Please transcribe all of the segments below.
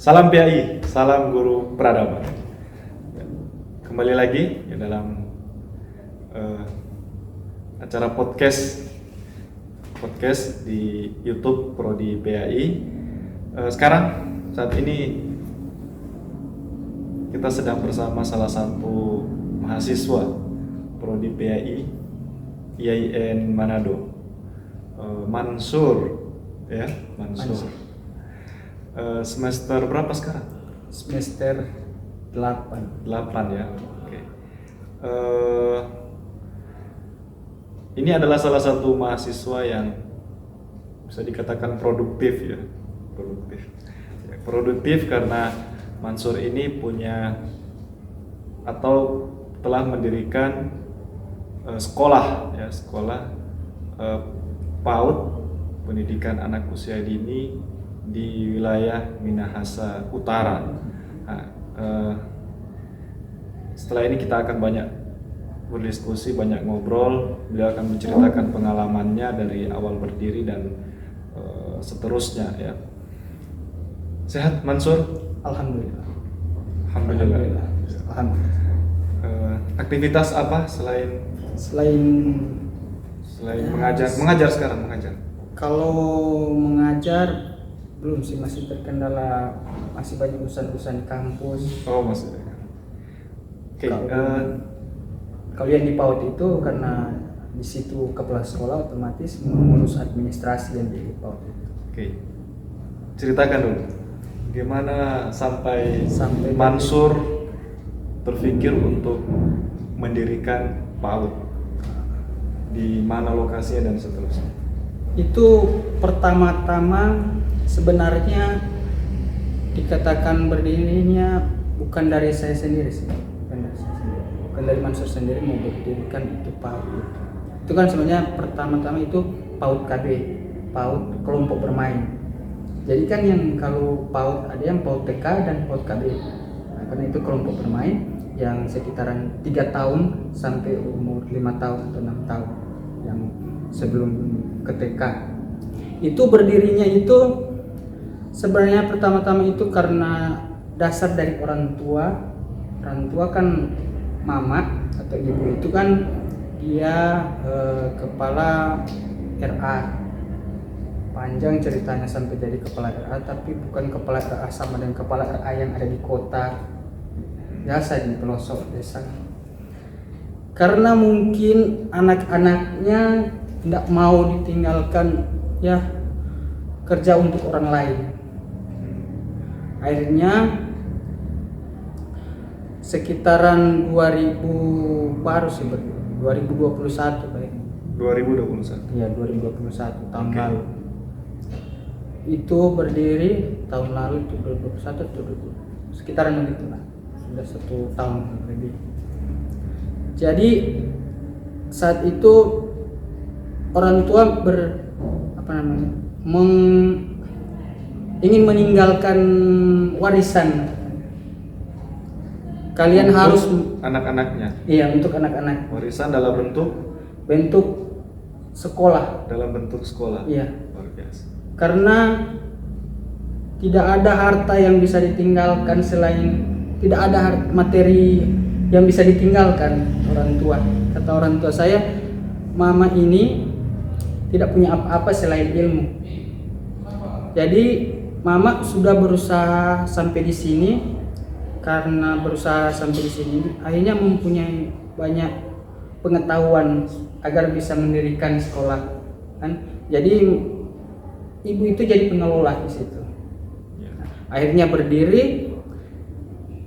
Salam PAI, salam guru peradaban. Kembali lagi dalam acara podcast di YouTube Prodi PAI. Sekarang saat ini kita sedang bersama salah satu mahasiswa Prodi PAI IAIN Manado, Mansur, ya Mansur. Semester berapa sekarang? Semester 8 ya. Oke. Ini adalah salah satu mahasiswa yang bisa dikatakan produktif ya. Produktif karena Mansur ini punya atau telah mendirikan sekolah PAUD, pendidikan anak usia dini di wilayah Minahasa Utara. Nah, setelah ini kita akan banyak berdiskusi, banyak ngobrol. Beliau akan menceritakan pengalamannya dari awal berdiri dan seterusnya ya. Sehat Mansur? Alhamdulillah. Alhamdulillah. Alhamdulillah. Aktivitas apa selain mengajar? Mengajar. Kalau mengajar belum sih, masih terkendala, masih banyak urusan-urusan di kampus. Oh, masih. Oke. Kalau yang di PAUD itu karena di situ kepala sekolah otomatis mengurus administrasi yang di PAUD itu. Oke. Ceritakan dulu. Gimana sampai Sampai Mansur terpikir untuk mendirikan PAUD? Di mana lokasinya dan seterusnya? Itu pertama-tama sebenarnya dikatakan berdirinya bukan dari saya sendiri sih, bukan dari Mansur sendiri mau berdirikan itu PAUD. Itu kan sebenarnya pertama-tama itu PAUD KB, PAUD kelompok bermain. Jadi kan yang kalau PAUD ada yang PAUD TK dan PAUD KB. Nah, karena itu kelompok bermain yang sekitaran 3 tahun sampai umur 5 tahun atau 6 tahun yang sebelum ke TK. Itu berdirinya itu sebenarnya pertama-tama itu karena dasar dari orang tua. Orang tua kan mama atau ibu itu kan dia kepala RA. Panjang ceritanya sampai jadi kepala RA, tapi bukan kepala RA sama dengan kepala RA yang ada di kota, biasa di pelosok desa. Karena mungkin anak-anaknya tidak mau ditinggalkan ya kerja untuk orang lain. Akhirnya sekitaran 2000 baru sih 2021 baik. 2021. Iya, 2021 tahun lalu. Itu berdiri tahun lalu itu 2021 sekitaran begitu lah. Sudah 1 tahun lebih. Jadi saat itu orang tua ingin meninggalkan warisan. Kalian untuk harus anak-anaknya. Iya, untuk anak-anak. Warisan dalam bentuk sekolah. Dalam bentuk sekolah. Iya. Luar biasa. Karena tidak ada harta yang bisa ditinggalkan tidak ada materi yang bisa ditinggalkan orang tua. Kata orang tua saya, mama ini tidak punya apa-apa selain ilmu. Jadi mama sudah berusaha sampai di sini. Karena berusaha sampai di sini, akhirnya mempunyai banyak pengetahuan agar bisa mendirikan sekolah, kan? Jadi ibu itu jadi pengelola di situ. Akhirnya berdiri.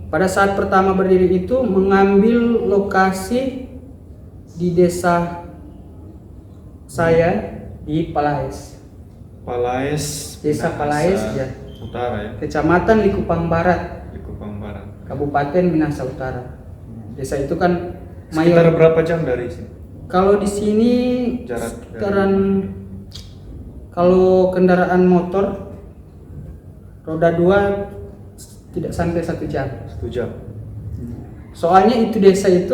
Pada saat pertama berdiri itu mengambil lokasi di desa saya di Palaes. Desa Palaes ya. Utara ya. Kecamatan Likupang Barat. Kabupaten Minahasa Utara. Desa itu kan sekitar berapa jam dari sini? Kalau di sini sekitaran kalau kendaraan motor roda 2 tidak sampai 1 jam. 1 jam. Soalnya itu desa itu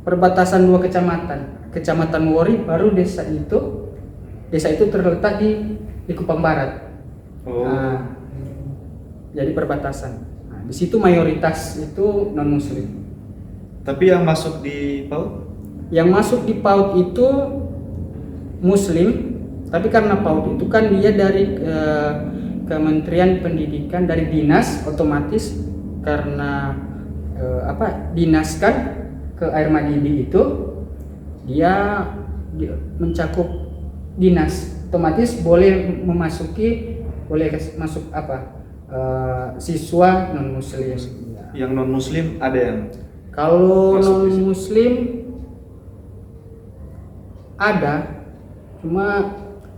perbatasan 2 kecamatan. Kecamatan Wori baru desa itu terletak di Kupang Barat. Oh. Nah, jadi perbatasan. Nah, di situ mayoritas itu non muslim. Tapi yang masuk di PAUD? Yang masuk di PAUD itu muslim, tapi karena PAUD itu kan dia dari Kementerian Pendidikan, dari dinas, otomatis karena dinas kan ke Air Madidi itu dia mencakup dinas, otomatis boleh masuk siswa non muslim. Yang non muslim ada yang Kalau masuk di non situ? muslim ada, cuma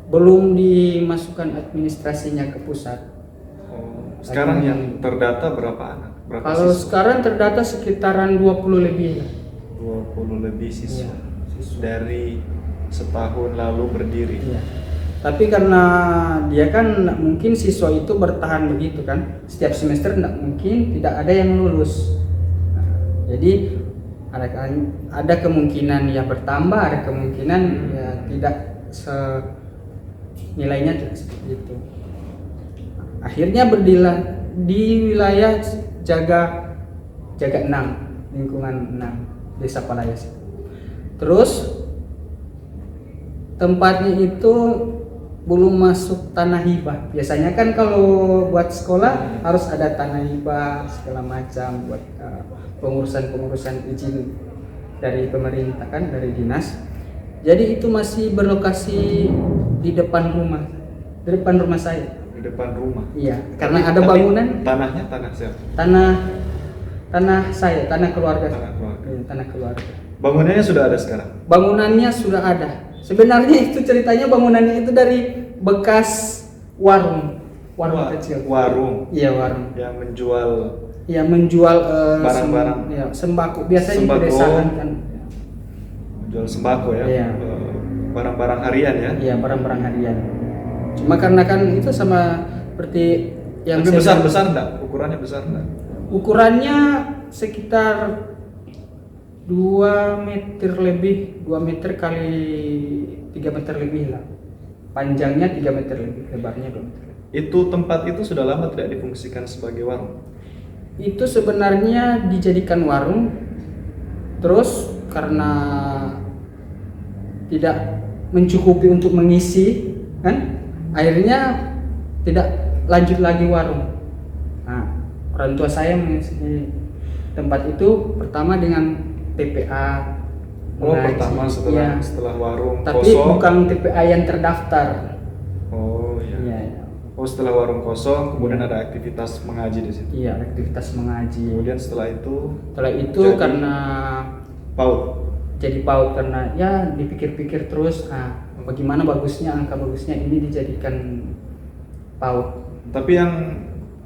belum dimasukkan administrasinya ke pusat. Sekarang Lagi- yang terdata berapa anak? Berapa Kalau siswa? sekarang terdata sekitaran 20 lebih lah. 20 lebih siswa. Iya, siswa. Dari setahun lalu berdiri. Iya. Tapi karena dia kan nggak mungkin siswa itu bertahan begitu kan, setiap semester nggak mungkin tidak ada yang lulus. Nah, jadi ada kemungkinan ya bertambah, ada kemungkinan ya tidak nilainya tidak seperti itu. Akhirnya di wilayah Jaga 6, lingkungan 6 Desa Palayas. Terus tempatnya itu belum masuk tanah hibah. Biasanya kan kalau buat sekolah harus ada tanah hibah segala macam buat pengurusan izin dari pemerintah kan, dari dinas. Jadi itu masih berlokasi di depan rumah saya. Di depan rumah. Iya, karena Tapi- ada tapi bangunan Tanahnya tanah siapa? tanah saya, tanah keluarga. Tanah keluarga. Iya, tanah keluarga. Bangunannya sudah ada sekarang. Bangunannya sudah ada. Sebenarnya itu ceritanya bangunannya itu dari bekas warung kecil. Warung Iya, warung. yang menjual Ya menjual Barang-barang. sembako. Biasanya di Sembako. pedesaan kan. menjual sembako ya. Iya. Barang-barang harian ya. Iya, barang-barang harian. Cuma karena kan itu sama seperti yang Tapi saya besar enggak? Ukurannya besar enggak? ukurannya sekitar 2 meter lebih, 2 meter kali 3 meter lebih lah. Panjangnya 3 meter lebih, lebarnya 2 meter lebih. Itu tempat itu sudah lama tidak difungsikan sebagai warung. Itu sebenarnya dijadikan warung, terus karena tidak mencukupi untuk mengisi kan, akhirnya tidak lanjut lagi warung. Nah, orang tua saya mengisi tempat itu pertama dengan TPA. Oh, mengaji. pertama Iya. setelah warung Tapi kosong. bukan TPA yang terdaftar. Oh iya. Iya, Oh, setelah warung kosong kemudian ada aktivitas mengaji di situ. iya, aktivitas mengaji. Kemudian setelah itu Setelah itu jadi karena PAUD. jadi PAUD, karena ya dipikir-pikir terus, bagaimana angka bagusnya ini dijadikan PAUD. Tapi yang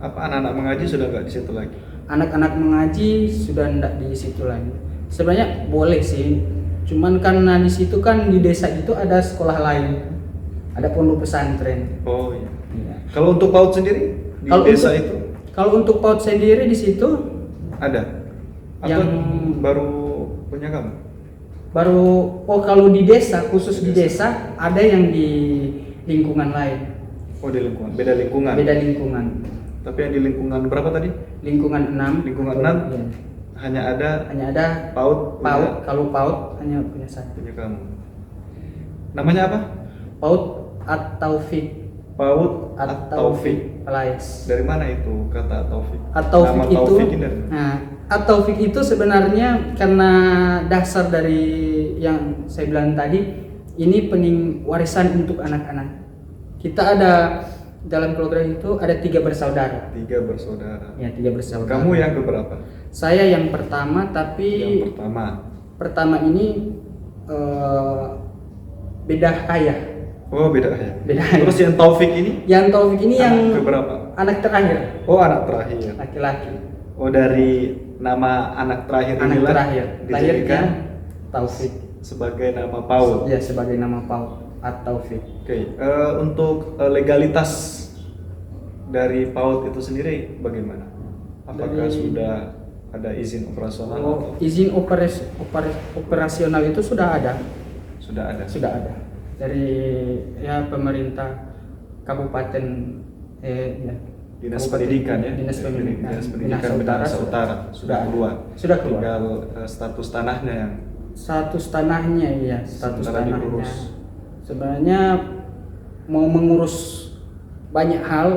anak-anak mengaji sudah nggak di situ lagi. Anak-anak mengaji sudah tidak di situ lagi. Sebenarnya boleh sih, cuman karena di situ kan di desa itu ada sekolah lain, ada pondok pesantren. Oh iya. Iya. Kalau untuk PAUD sendiri di Kalau desa untuk- itu Kalau untuk PAUD sendiri di situ ada? Atau Yang- baru punya kamu? kalau di desa, khusus di desa ada yang di lingkungan lain, Oh di lingkungan, beda lingkungan. beda lingkungan. Tapi yang di lingkungan berapa tadi? Lingkungan 6. Lingkungan Iya. 6? Hanya ada Hanya ada PAUD PAUD. Kalau PAUD hanya punya saya. punya kamu. Namanya apa? PAUD At-Taufik. PAUD At-Taufik. Palayas. Dari mana itu kata Taufik? At-Taufik Nama itu Taufik ini dari mana? Nah, At-Taufik itu sebenarnya karena dasar dari yang saya bilang tadi, ini warisan untuk anak-anak. Kita ada dalam keluarga itu ada 3 bersaudara. 3 bersaudara. Ya, 3 bersaudara. Kamu yang keberapa? Saya yang pertama, tapi Yang pertama. pertama ini beda ayah. Oh beda ya. Beda ayah. Terus yang Taufik ini? Yang Taufik ini yang Anak keberapa? anak terakhir, Oh anak terakhir. laki-laki. Oh dari nama anak terakhir Anak inilah terakhir, lahirnya dijadikan Taufik. sebagai nama PAUD. Ya, sebagai nama PAUD At-Taufik. Oke, untuk legalitas dari PAUD itu sendiri bagaimana? Apakah Dari- sudah ada izin operasional? Oh, atau izin operasional itu sudah ada. sudah ada? Sudah ada dari pemerintah kabupaten ya, Dinas Kabupaten- Pendidikan ya. Dinas Pendidikan, Dinas Pendidikan Minahasa Utara sudah keluar. Sudah keluar. Tinggal status tanahnya yang Status tanahnya iya, status sementara tanahnya. diurus. Sebenarnya mau mengurus banyak hal,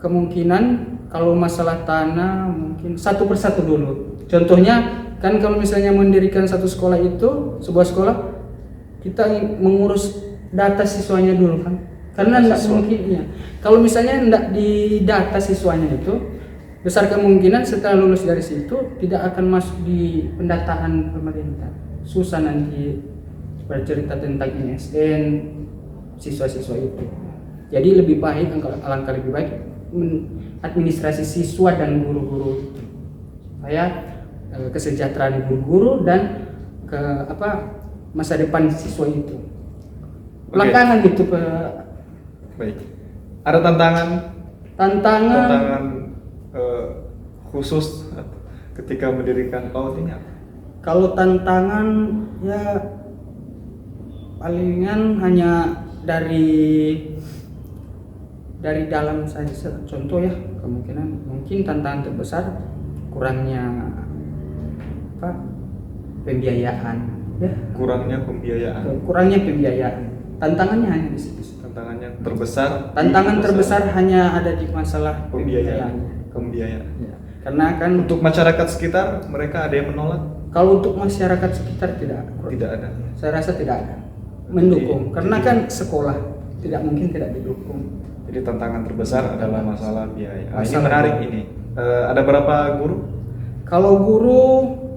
kemungkinan kalau masalah tanah mungkin satu persatu dulu. Contohnya kan kalau misalnya mendirikan satu sekolah itu, sebuah sekolah, kita mengurus data siswanya dulu kan. Karena Data enggak siswa. mungkin ya. Kalau misalnya enggak di data siswanya itu, besar kemungkinan setelah lulus dari situ tidak akan masuk di pendataan pemerintah. Susah nanti bercerita tentang ISN siswa-siswa itu. Jadi lebih baik, alangkah lebih baik administrasi siswa dan guru-guru supaya kesejahteraan guru-guru dan masa depan siswa itu. Belakangan gitu Pak. Baik. Ada tantangan khusus ketika mendirikan PAUD ini apa? Kalau tantangan ya palingan hanya dari dalam saja. Contoh ya, kemungkinan mungkin tantangan terbesar kurangnya pembiayaan ya. Kurangnya pembiayaan. Tantangannya hanya di situ. Tantangannya terbesar. Tantangan terbesar hanya ada di masalah pembiayaan. Ya. Karena kan Untuk masyarakat sekitar mereka ada yang menolak? kalau untuk masyarakat sekitar tidak Tidak ada. Saya rasa tidak ada mendukung, Jadi- karena kan sekolah tidak mungkin tidak didukung. Jadi tantangan terbesar adalah masalah biaya. Ini Masalah menarik biaya. ini. Ada berapa guru Kalau guru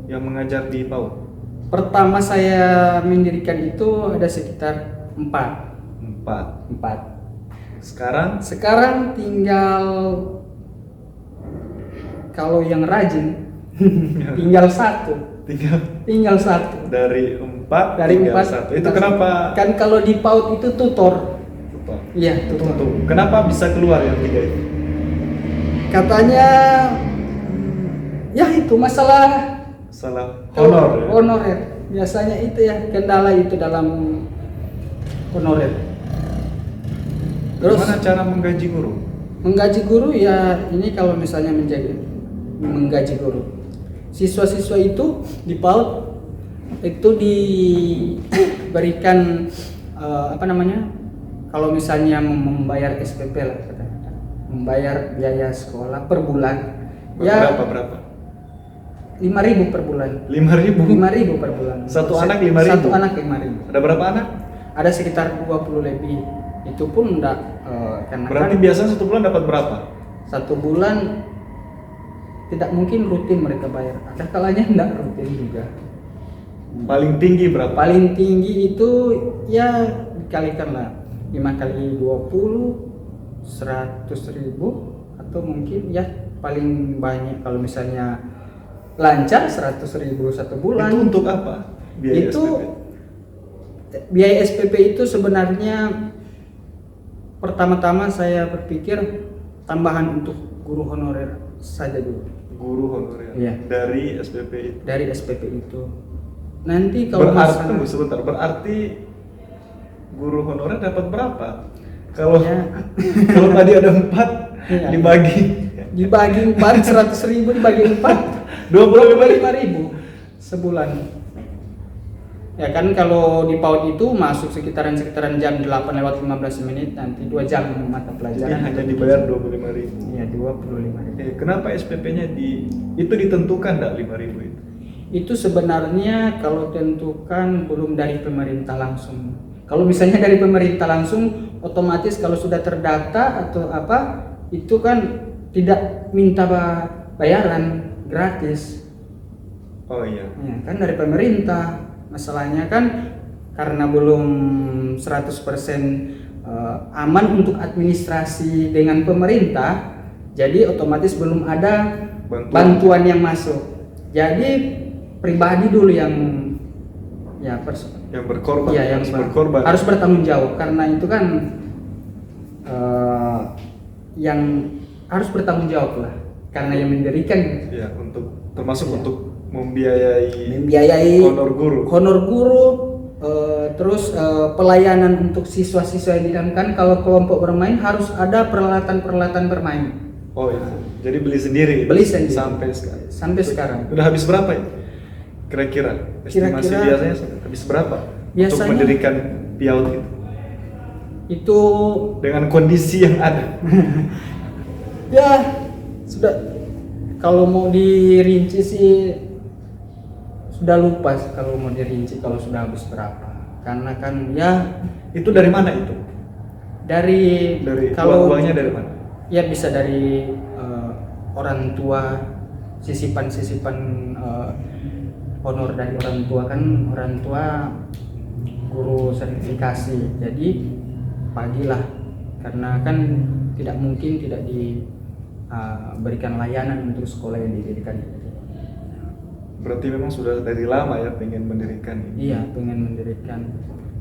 yang mengajar di PAUD? pertama saya mendirikan itu ada sekitar 4. 4. Sekarang Sekarang tinggal, kalau yang rajin tinggal 1. Tinggal 1. dari 4 Dari tinggal 4 1. Itu kenapa? Kan kalau di PAUD itu tutor. Lupa. Iya, tutor. Kenapa bisa keluar yang 3 itu? Katanya ya itu masalah Salah honor. Ya? honorer. Biasanya itu ya kendala itu dalam honorer. Terus Gimana cara menggaji guru? menggaji guru ya ini kalau misalnya menggaji guru. Siswa-siswa itu di PAUD itu diberikan kalau misalnya membayar SPP lah katakan, membayar biaya sekolah per bulan Berapa? 5.000 per bulan. 5.000. 5.000 per bulan. Satu anak 5.000? Satu anak 5.000. Ada berapa anak? Ada sekitar 20 lebih. Itu pun enggak karena Berarti kan biasanya 1 bulan dapat berapa? 1 bulan tidak mungkin rutin mereka bayar. Ada kalanya enggak rutin juga. Paling tinggi berapa? Paling tinggi itu ya dikalikan lah 5 kali 20 100.000 atau mungkin ya paling banyak kalau misalnya lancar 100.000 1 bulan. Itu untuk apa? Biaya Itu SPP? biaya SPP itu sebenarnya pertama-tama saya berpikir tambahan untuk guru honorer saja dulu. Guru honorer. Iya. Dari SPP itu. Dari SPP itu. Nanti kalau Tunggu sebentar. Berarti guru honorer dapat berapa? Kalau Ya. kalau tadi ada 4 Iya. dibagi 4 100.000 dibagi 4 25.000 sebulan. Ya kan kalau di PAUD itu masuk sekitaran jam 8:15 nanti 2 jam mata Jadi pelajaran. hanya dibayar 25.000. Iya 25.000. Kenapa SPP-nya itu ditentukan enggak 5.000 itu? Itu sebenarnya kalau tentukan belum dari pemerintah langsung. Kalau misalnya dari pemerintah langsung, otomatis kalau sudah terdata atau apa, itu kan tidak minta bayaran gratis. Oh iya. Ya, kan dari pemerintah. Masalahnya kan karena belum 100% aman untuk administrasi dengan pemerintah, jadi otomatis belum ada bantuan yang masuk. Jadi pribadi dulu yang berkorban. ya, yang berkorban. harus bertanggung jawab karena itu kan yang harus bertanggung jawab lah karena yang mendirikan Ya, termasuk Ya. untuk membiayai honor guru terus pelayanan untuk siswa-siswa yang dilakukan. Kalau kelompok bermain harus ada peralatan bermain. Oh itu. Jadi beli sendiri. Beli sendiri. Sampai sekarang. Sampai sekarang. Udah habis berapa ya? Kira-kira estimasi Kira-kira- biasanya habis berapa untuk Biasanya- mendirikan PIAUD itu? Itu Dengan kondisi yang ada. ya sudah, kalau mau dirinci sih sudah lupa sih kalau mau dirinci kalau sudah habis berapa. Karena kan ya Itu dari mana itu? dari Kalau uangnya dari mana? ya bisa dari orang tua, sisipan honor dari orang tua. Kan orang tua guru sertifikasi, jadi pagilah, karena kan tidak mungkin tidak diberikan layanan untuk sekolah yang didirikan. Berarti memang sudah dari lama ya pengen mendirikan ini. Iya, pengen mendirikan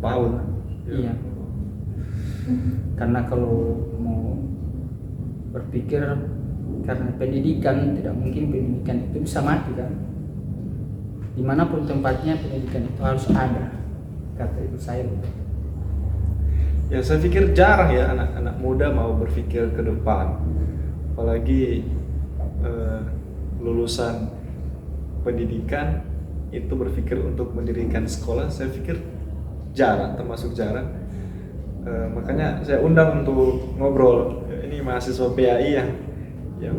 PAUD. Iya. Karena kalau mau berpikir karena pendidikan, tidak mungkin pendidikan itu bisa mati kan. Dimanapun tempatnya pendidikan itu harus ada, kata ibu saya. Ya saya pikir jarang ya anak-anak muda mau berpikir ke depan, apalagi lulusan pendidikan itu berpikir untuk mendirikan sekolah. Saya pikir jarang, termasuk jarang. Makanya saya undang untuk ngobrol. Ini mahasiswa PAI yang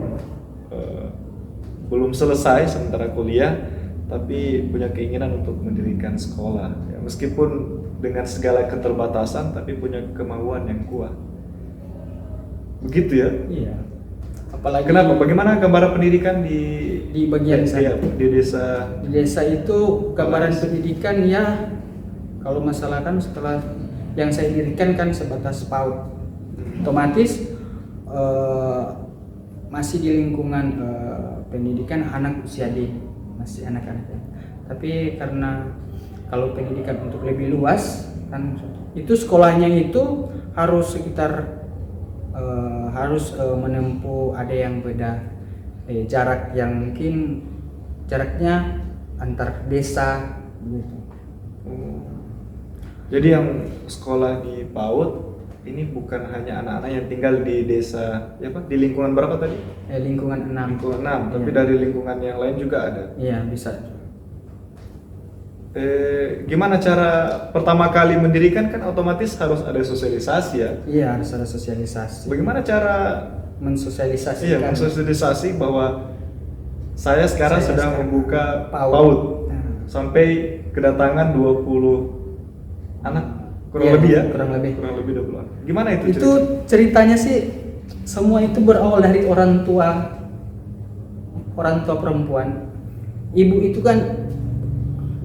belum selesai sementara kuliah, tapi punya keinginan untuk mendirikan sekolah. Ya, meskipun dengan segala keterbatasan, tapi punya kemauan yang kuat. Begitu ya? Iya. Apalagi Kenapa? Bagaimana gambaran pendidikan di bagian saya? di desa? Di desa itu gambaran pendidikan ya, kalau masalah kan setelah yang saya dirikan kan sebatas PAUD, otomatis masih di lingkungan pendidikan anak usia dini, masih anak-anak. Tapi karena kalau pendidikan untuk lebih luas kan itu sekolahnya itu harus sekitar menempuh, ada yang beda jarak yang mungkin jaraknya antar desa gitu. Jadi yang sekolah di PAUD ini bukan hanya anak-anak yang tinggal di desa, ya Pak, di lingkungan berapa tadi? Lingkungan 6. Lingkungan 6, tapi Iya. dari lingkungan yang lain juga ada. Iya, bisa. Gimana cara pertama kali mendirikan, kan otomatis harus ada sosialisasi ya. Iya, harus ada sosialisasi. Bagaimana cara Mensosialisasikan. mensosialisasi bahwa saya sekarang Saya sedang sekarang membuka PAUD. PAUD Nah. sampai kedatangan 20 anak kurang Iya, lebih ya? kurang lebih. Kurang lebih 20 anak. Gimana itu? Itu ceritanya sih semua itu berawal dari orang tua perempuan. Ibu itu kan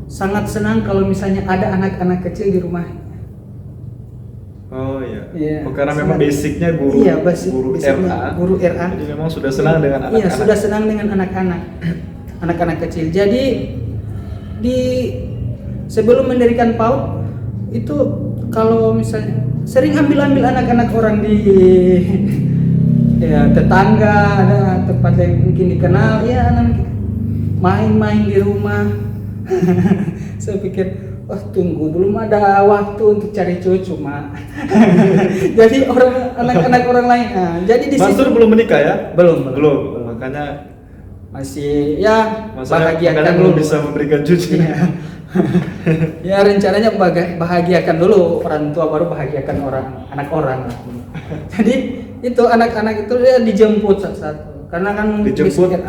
sangat senang kalau misalnya ada anak-anak kecil di rumah. Oh iya. Iya, Karena memang sangat- basicnya guru Iya, guru basicnya RA. guru RA. Jadi memang sudah senang dengan anak-anak. Iya, sudah senang dengan anak-anak. Anak-anak kecil. Jadi sebelum mendirikan PAUD itu kalau misalnya sering ambil anak-anak orang di ya tetangga, ada tempat yang mungkin dikenal, ya anak main-main di rumah. Saya pikir, oh tunggu, belum ada waktu untuk cari cucu, Mak. Jadi anak-anak orang lain. Nah, jadi di Mas situ Sur belum menikah ya? belum. Makanya Masih ya makanya bahagiakan belum dulu. bisa memberikan cucu. Iya. Ya rencananya bahagiakan dulu orang tua, baru bahagiakan anak orang. Jadi itu anak-anak itu ya dijemput satu-satu. Karena kan Dijemput bisiklet,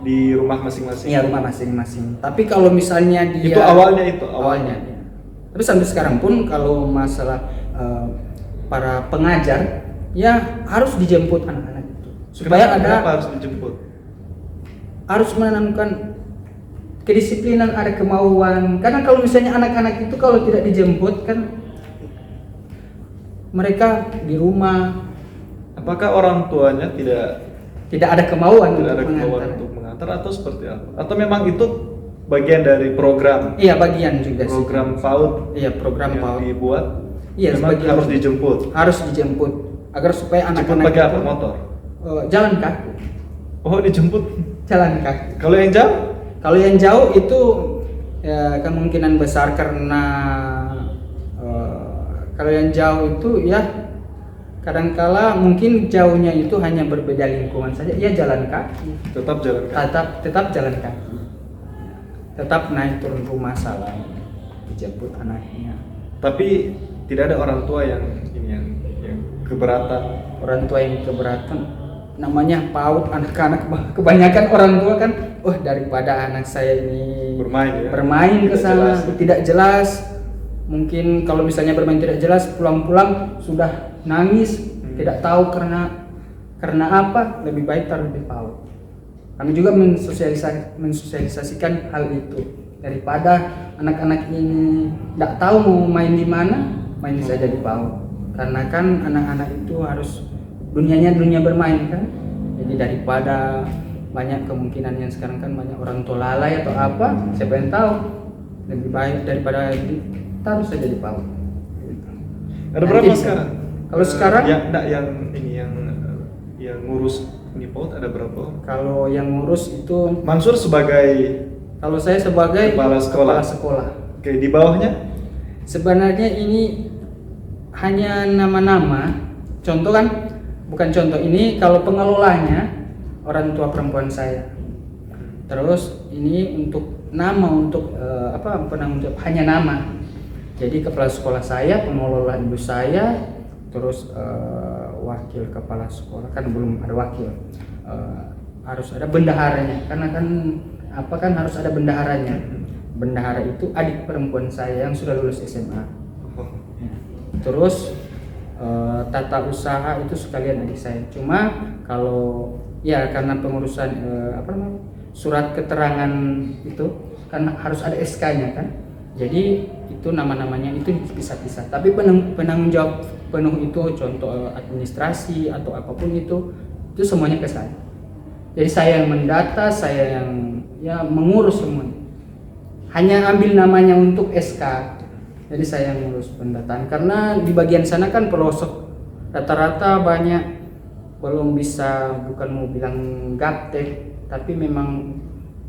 di rumah masing-masing. iya rumah masing-masing. Tapi kalau misalnya dia Itu awalnya itu awalnya. Iya. Tapi sampai sekarang pun kalau masalah para pengajar ya harus dijemput anak-anak itu supaya Kenapa ada harus dijemput? harus menanamkan kedisiplinan, ada kemauan. Karena kalau misalnya anak-anak itu kalau tidak dijemput kan mereka di rumah Apakah orang tuanya tidak ada kemauan tidak ada untuk kemauan mengantar. untuk mengantar atau seperti apa? Atau memang itu bagian dari program Iya, bagian juga sih. program PAUD Iya, program yang PAUD. dibuat? Iya, memang sebagian harus dijemput. Harus dijemput agar supaya Jemput anak-anak pakai apa? itu, Motor. Jalan kaki. Oh, dijemput. Jalan kaki. Kalau yang jauh? Kalau yang jauh itu ya kemungkinan besar karena kalau yang jauh itu ya kadangkala mungkin jauhnya itu hanya berbeda lingkungan saja, ya jalan kaki, Tetap jalan kaki. tetap jalan kaki, tetap naik turun rumah salah dijemput anaknya. Tapi tidak ada orang tua yang ini yang keberatan. Orang tua yang keberatan, namanya PAUD, anak-anak kebanyakan orang tua kan, daripada anak saya ini bermain ke sana tidak jelas. Mungkin kalau misalnya bermain tidak jelas, pulang-pulang sudah nangis, tidak tahu karena apa, lebih baik taruh di PAUD. Kami juga mensosialisasikan hal itu, daripada anak-anak ini tidak tahu mau main di mana, main saja di PAUD. Karena kan anak-anak itu harus dunianya dunia bermain kan. Jadi daripada banyak kemungkinan yang sekarang kan banyak orang tua lalai atau apa, siapa yang tahu, lebih baik daripada taruh saja di PAUD. Ada berapa sekarang? Kalau sekarang yang ngurus ini PAUD ada berapa? Kalau yang ngurus itu Mansur sebagai, kalau saya sebagai kepala sekolah. Oke, di bawahnya? Sebenarnya ini hanya nama-nama, contoh kan, bukan contoh, ini kalau pengelolanya orang tua perempuan saya. Terus ini untuk nama, untuk untuk hanya nama. Jadi kepala sekolah saya, pengelola ibu saya, terus wakil kepala sekolah, kan belum ada wakil, harus ada bendaharanya, karena kan harus ada bendaharanya. Bendahara itu adik perempuan saya yang sudah lulus SMA. Terus tata usaha itu sekalian adik saya. Cuma kalau ya karena pengurusan surat keterangan itu kan harus ada SK-nya kan. Jadi itu nama-namanya itu pisah-pisah. Tapi penanggung jawab penuh itu, contoh administrasi atau apapun itu semuanya ke saya. Jadi saya yang mendata, saya yang mengurus semuanya. Hanya ambil namanya untuk SK. Jadi saya yang ngurus pendataan, karena di bagian sana kan pelosok, rata-rata banyak belum bisa, bukan mau bilang gaptek, tapi memang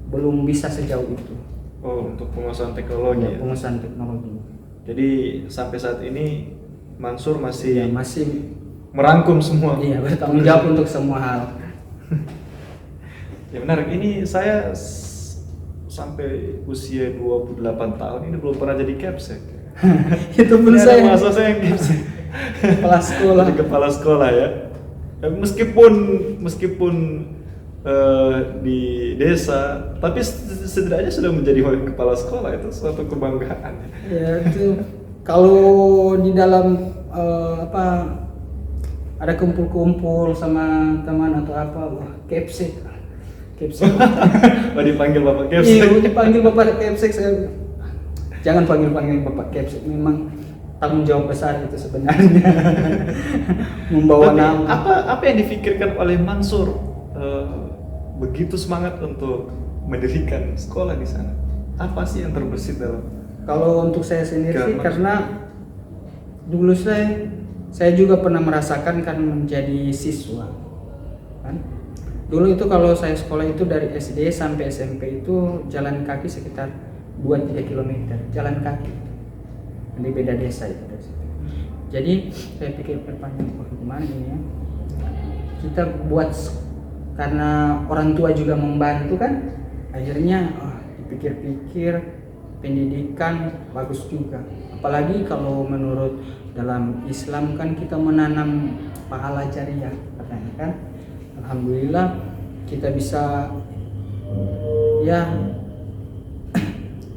belum bisa sejauh itu. Untuk penguasaan teknologi. Ya, penguasaan teknologi. Jadi sampai saat ini Mansur masih merangkum semua. Iya, bertanggung jawab untuk semua hal. Ya benar, ini saya sampai usia 28 tahun ini belum pernah jadi capsek. Itu pun saya. Masa saya yang capsek. Kepala sekolah. Jadi kepala sekolah ya. Meskipun di desa, tapi setidaknya sudah menjadi kepala sekolah, itu suatu kebanggaan. Ya itu kalau di dalam ada kumpul-kumpul sama teman atau apa, capsek. Dipanggil Bapak Capsek. Iya, dipanggil Bapak Capsek. Saya jangan panggil Bapak Capsek, memang tanggung jawab besar itu sebenarnya. Membawa nama. Apa yang dipikirkan oleh Mansur begitu semangat untuk mendirikan sekolah di sana? Apa sih yang terbesit dalam? Kalau untuk saya sendiri sih, karena dulu saya juga pernah merasakan kan menjadi siswa kan. Dulu itu kalau saya sekolah itu dari SD sampai SMP itu jalan kaki sekitar 2-3 km jalan kaki. Ini beda desa itu dari situ. Jadi saya pikir perpanjang gimana ini ya. Kita buat, karena orang tua juga membantu kan. Akhirnya dipikir-pikir pendidikan bagus juga. Apalagi kalau menurut dalam Islam kan kita menanam pahala jariah katanya kan. Alhamdulillah kita bisa ya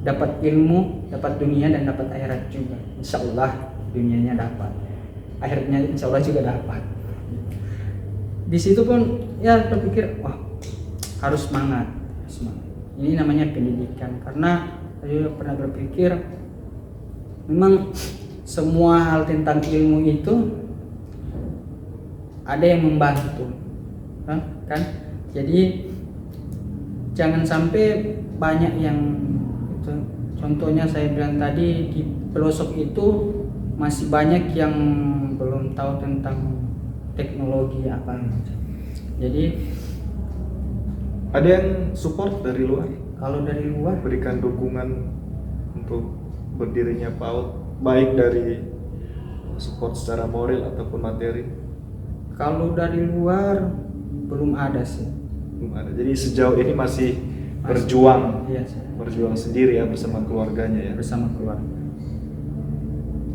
dapat ilmu, dapat dunia dan dapat akhirat juga. Insya Allah dunianya dapat, akhirnya insya Allah juga dapat. Di situ pun ya terpikir harus semangat. Ini namanya pendidikan, karena saya pernah berpikir memang semua hal tentang ilmu itu ada yang membantu. Kan? Jadi jangan sampai banyak yang itu. Contohnya saya bilang tadi, di pelosok itu masih banyak yang belum tahu tentang teknologi apa. Jadi ada yang support dari luar? Kalau dari luar berikan dukungan untuk berdirinya PAUD, baik dari support secara moral ataupun materi. Kalau dari luar belum ada sih. Belum ada. Jadi sejauh ini masih berjuang, Iya sih. berjuang sendiri ya bersama keluarganya ya. Bersama keluarga.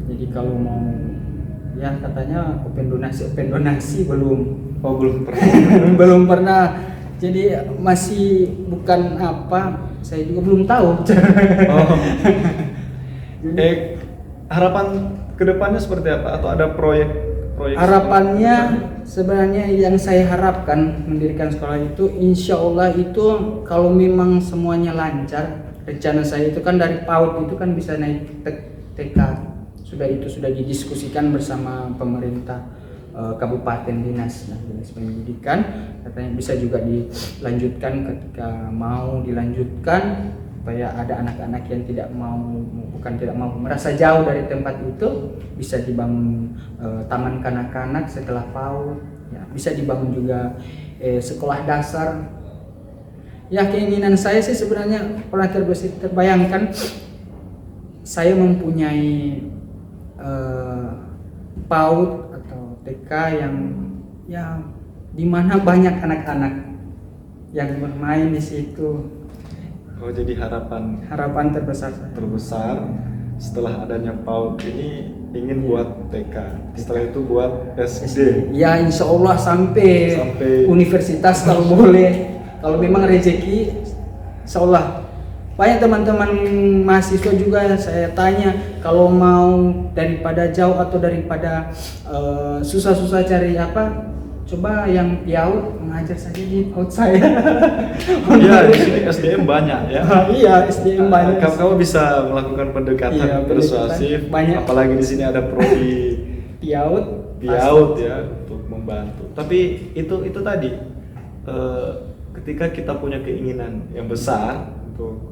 Jadi kalau mau ya katanya open donasi belum. Oh belum pernah. Belum pernah. Jadi masih bukan apa, saya juga belum tahu. Oh. Harapan kedepannya seperti apa? Atau ada proyek? Harapannya sebenarnya yang saya harapkan mendirikan sekolah itu, insya Allah itu kalau memang semuanya lancar, rencana saya itu kan dari PAUD itu kan bisa naik TK, sudah didiskusikan bersama pemerintah kabupaten dinas pendidikan, katanya bisa juga dilanjutkan ketika mau dilanjutkan, supaya ada anak-anak yang tidak mau merasa jauh dari tempat itu, bisa dibangun taman kanak-kanak setelah PAUD ya, bisa dibangun juga sekolah dasar ya. Keinginan saya sih sebenarnya pernah terbayangkan saya mempunyai PAUD atau TK yang ya di mana banyak anak-anak yang bermain di situ. Oh jadi harapan terbesar saya. terbesar setelah adanya PAUD ini ingin buat TK, setelah itu buat SD. Ya insya Allah sampai universitas kalau boleh, kalau memang rezeki, insya Allah. Banyak teman-teman mahasiswa juga saya tanya, kalau mau daripada jauh atau daripada susah-susah cari apa, coba yang PIAUD mengajar saja di PAUD saya. Iya, di sini SDM banyak ya. Iya, SDM banyak. Kamu bisa melakukan pendekatan persuasif, banyak. Apalagi di sini ada prodi PIAUD ya untuk membantu. Tapi itu tadi ketika kita punya keinginan yang besar untuk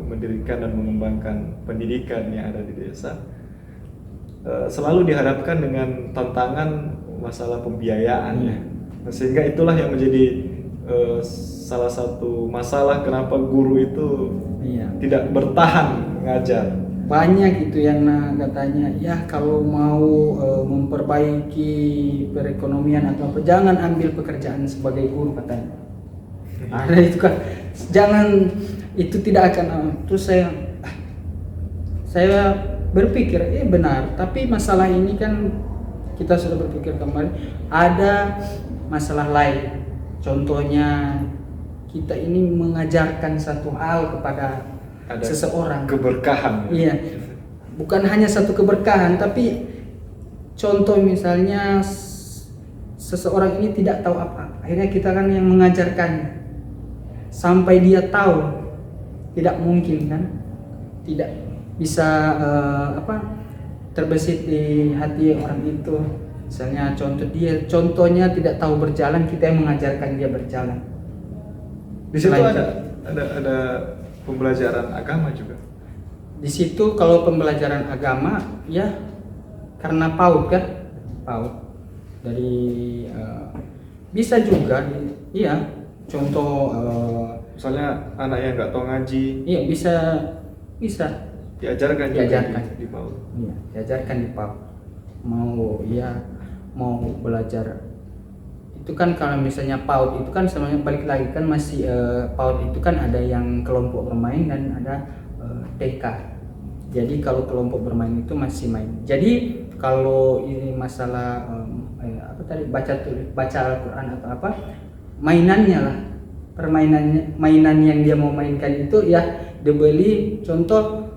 mendirikan dan mengembangkan pendidikan yang ada di desa, selalu dihadapkan dengan tantangan masalah pembiayaan ya. Sehingga itulah yang menjadi salah satu masalah kenapa guru itu tidak bertahan mengajar. Banyak itu yang katanya ya kalau mau memperbaiki perekonomian atau apa, jangan ambil pekerjaan sebagai guru katanya. Ada itu kan, jangan, itu tidak akan. Terus saya berpikir benar, tapi masalah ini kan kita sudah berpikir kemarin, ada masalah lain. Contohnya kita ini mengajarkan satu hal kepada seseorang, keberkahan. Iya, bukan hanya satu keberkahan, tapi contoh misalnya seseorang ini tidak tahu apa, akhirnya kita kan yang mengajarkannya sampai dia tahu. Tidak mungkin kan, tidak bisa terbesit di hati orang itu. Misalnya contohnya tidak tahu berjalan, kita yang mengajarkan dia berjalan. Di situ ada pembelajaran agama juga. Di situ kalau pembelajaran agama ya karena PAUD kan, PAUD dari bisa juga iya, contoh misalnya anak yang nggak tahu ngaji, iya bisa diajarkan di PAUD. Iya, diajarkan di PAUD. Mau belajar itu kan, kalau misalnya PAUD itu kan sebenarnya balik lagi kan masih PAUD itu kan ada yang kelompok bermain dan ada TK. Jadi kalau kelompok bermain itu masih main. Jadi kalau ini masalah baca Al-Quran atau apa, mainannya lah, mainan yang dia mau mainkan itu ya dibeli contoh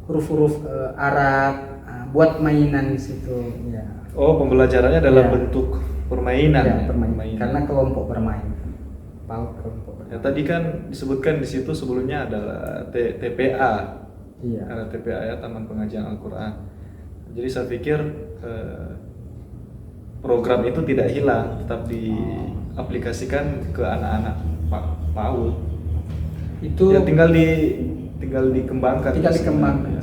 huruf-huruf Arab, buat mainan di situ ya. Oh, pembelajarannya dalam bentuk permainan. Ya, permainan. Karena kelompok bermain. PAUD kelompok bermain. Ya, tadi kan disebutkan di situ sebelumnya adalah TPA. Iya. Ada TPA ya, Taman Pengajian Al-Quran. Jadi saya pikir program itu tidak hilang, tetap diaplikasikan ke anak-anak PAUD. Itu ya tinggal dikembangkan. Tinggal dikembangkan. Ya.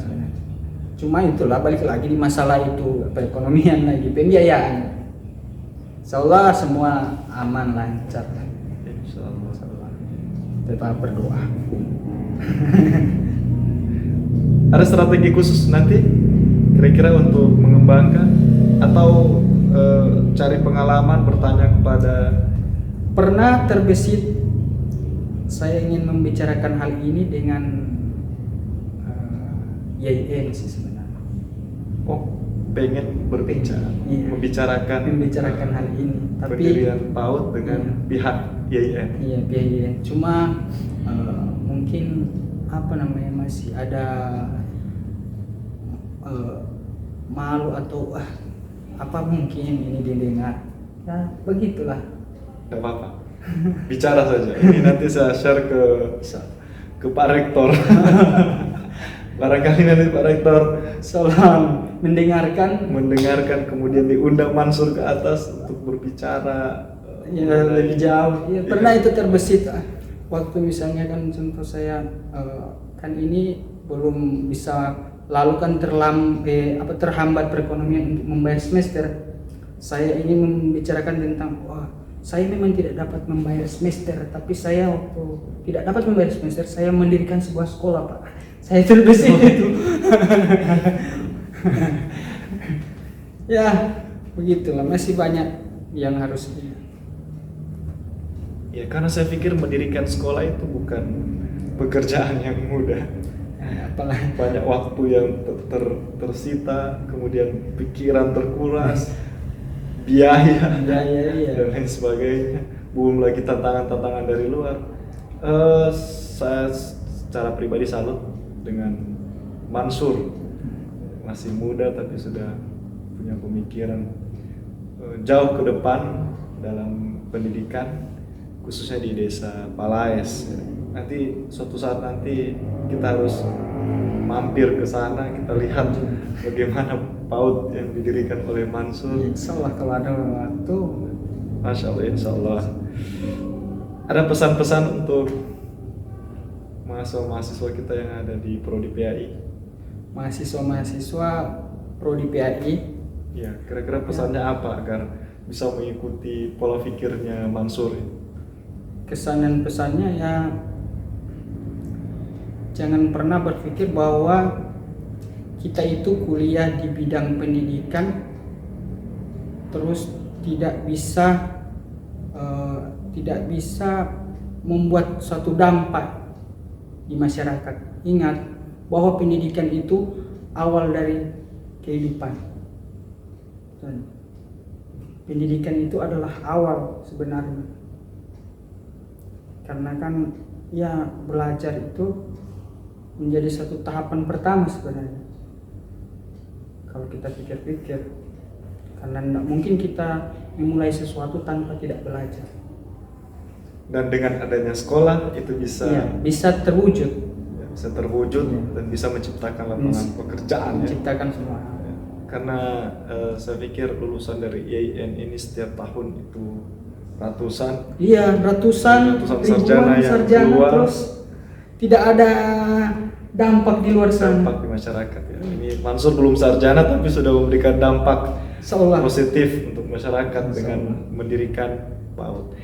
Cuma itulah balik lagi di masalah itu perekonomian lagi, pembiayaan. Insyaallah semua aman lancar. Insyaallah. Tetap berdoa. Ada strategi khusus nanti kira-kira untuk mengembangkan atau cari pengalaman, bertanya kepada Pernah terbesit saya ingin membicarakan hal ini dengan YIN sih sebenarnya. pengen berbicara, Iya. Membicarakan hal ini, tapi pendirian PAUD dengan pihak YIN. iya pihak YIN. Cuma mungkin masih ada malu atau apa mungkin ini didengar. Ya begitulah. Gak apa-apa, bicara saja. Ini nanti saya share ke Pak Rektor. Barangkali nanti Pak Rektor Salam mendengarkan kemudian diundang Mansur ke atas untuk berbicara ya lebih jauh. Ya, pernah itu terbesit waktu misalnya kan contoh saya kan ini belum bisa lalu kan terhambat perekonomian untuk membayar semester. Saya ingin membicarakan tentang saya memang tidak dapat membayar semester, tapi saya waktu tidak dapat membayar semester, saya mendirikan sebuah sekolah, Pak. Saya terbesit itu. Ya, begitulah, masih banyak yang harus ya, karena saya pikir mendirikan sekolah itu bukan pekerjaan yang mudah. apalagi Banyak waktu yang tersita, kemudian pikiran terkuras, biaya iya. dan lain sebagainya. Belum lagi tantangan-tantangan dari luar. Saya secara pribadi salut dengan Mansur, masih muda tapi sudah punya pemikiran jauh ke depan dalam pendidikan, khususnya di desa Palaes. Nanti suatu saat nanti kita harus mampir ke sana, kita lihat bagaimana PAUD yang didirikan oleh Mansur. Insya Allah kalau ada waktu. Masya Allah, insya Allah. Ada pesan-pesan untuk mahasiswa kita yang ada di Prodi PAI? Mahasiswa Prodi PAI. Ya, kira-kira pesannya apa agar bisa mengikuti pola pikirnya Mansur? Kesan dan pesannya ya, jangan pernah berpikir bahwa kita itu kuliah di bidang pendidikan terus tidak bisa membuat suatu dampak di masyarakat. Ingat bahwa pendidikan itu awal dari kehidupan. Pendidikan itu adalah awal sebenarnya. Karena kan ya belajar itu menjadi satu tahapan pertama sebenarnya. Kalau kita pikir-pikir, karena tidak mungkin kita memulai sesuatu tanpa tidak belajar. Dan dengan adanya sekolah itu bisa terwujud, dan bisa menciptakan lapangan pekerjaan. Menciptakan semua. Karena saya pikir lulusan dari YIN ini setiap tahun itu ratusan ribuan sarjana keluar, terus tidak ada dampak di luar sana. Dampak di masyarakat ya. Ini Mansur belum sarjana tapi sudah memberikan dampak positif untuk masyarakat dengan mendirikan PAUD.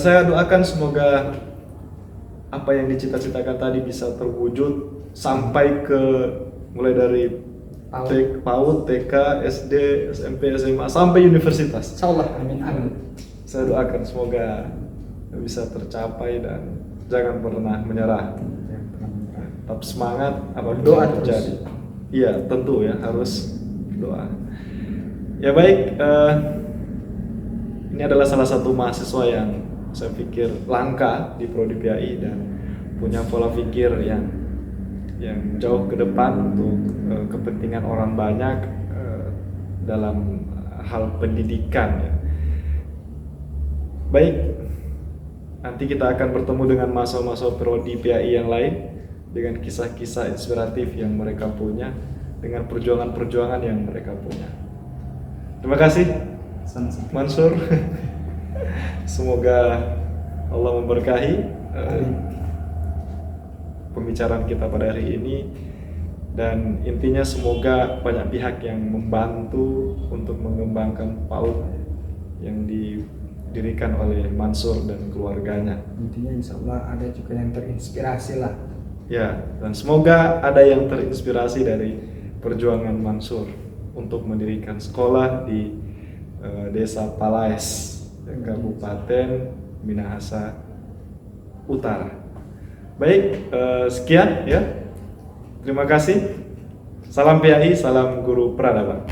Saya doakan semoga apa yang dicita-citakan tadi bisa terwujud sampai ke mulai dari PAUD, TK, SD, SMP, SMA sampai universitas. Insyaallah, amin. Saya doakan semoga bisa tercapai dan jangan pernah menyerah. Tetap semangat apapun doa terjadi. Iya, tentu ya harus doa. Ya baik, ini adalah salah satu mahasiswa yang saya pikir langka di Prodi PAI dan punya pola pikir yang jauh ke depan untuk kepentingan orang banyak dalam hal pendidikan ya. Baik, nanti kita akan bertemu dengan mahasiswa Prodi PAI yang lain dengan kisah-kisah inspiratif yang mereka punya, dengan perjuangan-perjuangan yang mereka punya. Terima kasih Mansur. Semoga Allah memberkahi pembicaraan kita pada hari ini, dan intinya semoga banyak pihak yang membantu untuk mengembangkan PAUD yang didirikan oleh Mansur dan keluarganya. Intinya insya Allah ada juga yang terinspirasi lah. Ya, dan semoga ada yang terinspirasi dari perjuangan Mansur untuk mendirikan sekolah di Desa Palaes, Kabupaten Minahasa Utara. Baik, sekian ya. Terima kasih. Salam PAI, salam Guru Peradaban.